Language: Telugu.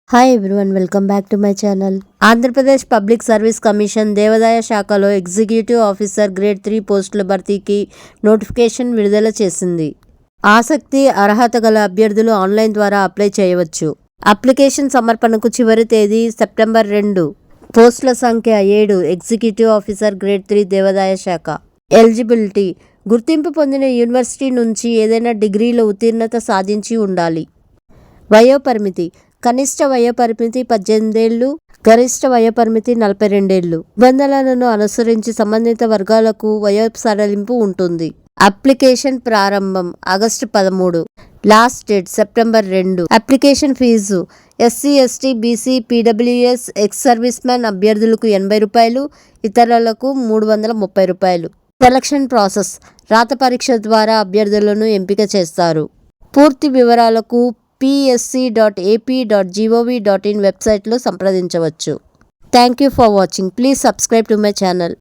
Hi everyone, welcome back to my channel. Andhra Pradesh public service commission దేవాదాయ శాఖలో ఎగ్జిక్యూటివ్ ఆఫీసర్ గ్రేడ్ 3 పోస్టుల భర్తీకి నోటిఫికేషన్ విడుదల చేసింది. ఆసక్తి, అర్హత గల అభ్యర్థులు ఆన్లైన్ ద్వారా అప్లై చేయవచ్చు. అప్లికేషన్ సమర్పణకు చివరి తేదీ సెప్టెంబర్ 2. పోస్టుల సంఖ్య 7. ఎగ్జిక్యూటివ్ ఆఫీసర్ గ్రేడ్ 3 దేవాదాయ శాఖ. ఎలిజిబిలిటీ: గుర్తింపు పొందిన యూనివర్సిటీ నుంచి ఏదైనా డిగ్రీలో ఉత్తీర్ణత సాధించి ఉండాలి. వయోపరిమితి: కనిష్ట వయోపరిమితి 18 ఏళ్లు, గరిష్ట వయోపరిమితి 42 ఏళ్లు. నిబంధనలను అనుసరించి సంబంధిత వర్గాలకు వయో సడలింపు ఉంటుంది. అప్లికేషన్ ప్రారంభం August 13. Last date September 2. Application fee: SC, ST, BC, PWS, ex service man అభ్యర్థులకు ₹80, ఇతరులకు ₹330. సెలక్షన్ ప్రాసెస్: రాత పరీక్ష ద్వారా అభ్యర్థులను ఎంపిక చేస్తారు. పూర్తి వివరాలకు psc.ap.gov.in వెబ్సైట్లో సంప్రదించవచ్చు. Thank you for watching. Please subscribe to my channel.